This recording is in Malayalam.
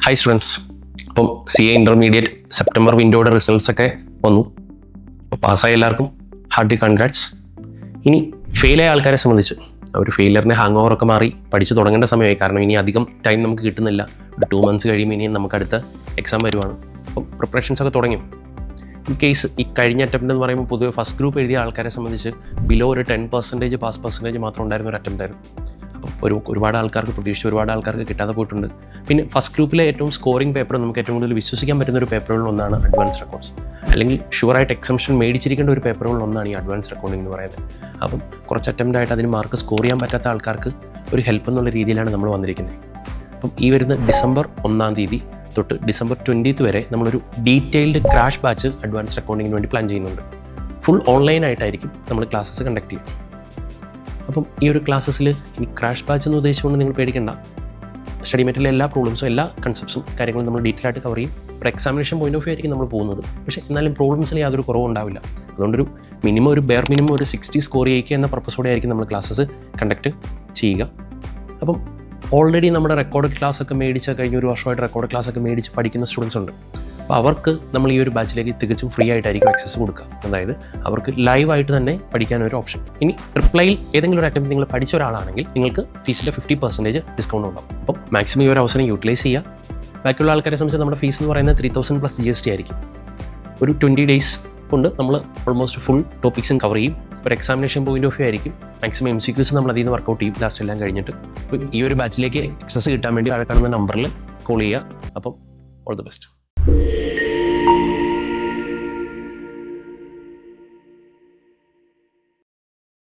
Hi students. അപ്പം CA ഇൻ്റർമീഡിയറ്റ് സെപ്റ്റംബർ വിൻഡോയുടെ റിസൾട്ട്സ് ഒക്കെ വന്നു. അപ്പോൾ പാസ്സായ എല്ലാവർക്കും ഹാർട്ടി കൺഗ്രാറ്റ്സ്. ഇനി ഫെയിലായ ആൾക്കാരെ സംബന്ധിച്ച് ഒരു ഫെയിലറിൻ്റെ ഹാങ് ഓവറൊക്കെ മാറി പഠിച്ച് തുടങ്ങേണ്ട സമയമായി. കാരണം ഇനി അധികം ടൈം നമുക്ക് കിട്ടുന്നില്ല. ഒരു 2 months കഴിയുമ്പോൾ ഇനി നമുക്ക് അടുത്ത എക്സാം വരുവാണ്. അപ്പം പ്രിപ്പറേഷൻസ് ഒക്കെ തുടങ്ങി. ഇൻ കേസ് ഈ കഴിഞ്ഞ അറ്റംപ്റ്റ് എന്ന് പറയുമ്പോൾ പൊതുവെ ഫസ്റ്റ് ഗ്രൂപ്പ് എഴുതിയ ആൾക്കാരെ സംബന്ധിച്ച് ബിലോ ഒരു 10% പാസ് പെർസെൻറ്റേജ് മാത്രം ഉണ്ടായിരുന്ന ഒരു അറ്റംപ്റ്റ് ആയിരുന്നു. അപ്പം ഒരുപാട് ആൾക്കാർക്ക് പ്രതീക്ഷിച്ച് ഒരുപാട് ആൾക്കാർക്ക് കിട്ടാതെ പോയിട്ടുണ്ട്. പിന്നെ ഫസ്റ്റ് ഗ്രൂപ്പിലെ ഏറ്റവും സ്കോറിംഗ് പേപ്പർ നമുക്ക് ഏറ്റവും കൂടുതൽ വിശ്വസിക്കാൻ പറ്റുന്ന ഒരു പേപ്പറുകളിൽ ഒന്നാണ് അഡ്വാൻസ് അക്കൗണ്ട്സ്. അല്ലെങ്കിൽ ഷുവറായിട്ട് എക്സംഷൻ മേടിച്ചിരിക്കേണ്ട ഒരു പേപ്പറുകളിൽ ഒന്നാണ് ഈ അഡ്വാൻസ് അക്കൗണ്ടിംഗ് എന്ന് പറയുന്നത്. അപ്പം കുറച്ച് അറ്റംപ്റ്റ് ആയിട്ട് അതിന് മാർക്ക് സ്കോർ ചെയ്യാൻ പറ്റാത്ത ആൾക്കാർക്ക് ഒരു ഹെൽപ്പ് എന്നുള്ള രീതിയിലാണ് നമ്മൾ വന്നിരിക്കുന്നത്. അപ്പം ഈ വരുന്ന ഡിസംബർ 1 തൊട്ട് ഡിസംബർ 20 വരെ നമ്മളൊരു ഡീറ്റെയിൽഡ് ക്രാഷ് ബാച്ച് അഡ്വാൻസ്ഡ് അക്കൗണ്ടിങ്ങിന് വേണ്ടി പ്ലാൻ ചെയ്യുന്നുണ്ട്. ഫുൾ ഓൺലൈനായിട്ടായിരിക്കും നമ്മൾ ക്ലാസ്സസ് കണ്ടക്ട് ചെയ്യും. അപ്പം ഈ ഒരു ക്ലാസ്സസിൽ ഇനി ക്രാഷ് ബാച്ച് എന്ന് ഉദ്ദേശിച്ചുകൊണ്ട് നിങ്ങൾ പേടിക്കേണ്ട. സ്റ്റഡി മെറ്റീരിയൽ എല്ലാ പ്രോബ്ലംസും എല്ലാ കൺസെപ്റ്റ്സും കാര്യങ്ങളും നമ്മൾ ഡീറ്റെയിൽ ആയിട്ട് കവർ ചെയ്യും. ഒരു എക്സാമിനേഷൻ പോയിന്റ് ഓഫ് വ്യൂ ആയിരിക്കും നമ്മൾ പോകുന്നത്. പക്ഷേ എന്നാലും പ്രോബ്ലംസിൽ യാതൊരു കുറവും ഉണ്ടാവില്ല. അതുകൊണ്ടൊരു മിനിമം ഒരു ബെയർ മിനിമം ഒരു 60 സ്കോർ ചെയ്യിക്കുക എന്ന പർപ്പസോടെ ആയിരിക്കും നമ്മൾ ക്ലാസ്സസ് കണ്ടക്ട് ചെയ്യുക. അപ്പം ഓൾറെഡി നമ്മുടെ റെക്കോർഡ് ക്ലാസ് ഒക്കെ മേടിച്ച് കഴിഞ്ഞ ഒരു വർഷമായിട്ട് റെക്കോർഡ് ക്ലാസ് ഒക്കെ മേടിച്ച് പഠിക്കുന്ന സ്റ്റുഡൻസ് ഉണ്ട്. അപ്പോൾ അവർക്ക് നമ്മൾ ഈ ഒരു ബാച്ചിലേക്ക് തികച്ചും ഫ്രീ ആയിട്ടായിരിക്കും ആക്സസ് കൊടുക്കുക. അതായത് അവർക്ക് ലൈവായിട്ട് തന്നെ പഠിക്കാനൊരു ഓപ്ഷൻ. ഇനി റിപ്ലൈയിൽ ഏതെങ്കിലും ഒരു അറ്റംപ്റ്റ് നിങ്ങൾ പഠിച്ച ഒരാളാണെങ്കിൽ നിങ്ങൾക്ക് ഫീസിൻ്റെ 50% ഡിസ്കൗണ്ട് ഉണ്ടാവും. അപ്പം മാക്സിമം ഈ ഒരു അവസരം യൂട്ടിലൈസ് ചെയ്യുക. ബാക്കിയുള്ള ആൾക്കാരെ സംബന്ധിച്ച് നമ്മുടെ ഫീസ് എന്ന് പറയുന്നത് 3000 പ്ലസ് GST ആയിരിക്കും. ഒരു 20 days കൊണ്ട് നമ്മൾ ഓൾമോസ്റ്റ് ഫുൾ ടോപ്പിക്സും കവർ ചെയ്യും. ഒരു എക്സാമിനേഷൻ പോയിന്റ് ഓഫ് വ്യൂ ആയിരിക്കും. മാക്സിമം MCQs നമ്മൾ അതിൽ നിന്ന് വർക്കൗട്ട് ചെയ്യും ലാസ്റ്റ് എല്ലാം കഴിഞ്ഞിട്ട്. അപ്പോൾ ഈ ഒരു ബാച്ചിലേക്ക് ആക്സസ് കിട്ടാൻ വേണ്ടി താഴെ കാണുന്ന നമ്പറിൽ കോൾ ചെയ്യുക. അപ്പം ഓൾ ദി ബെസ്റ്റ്.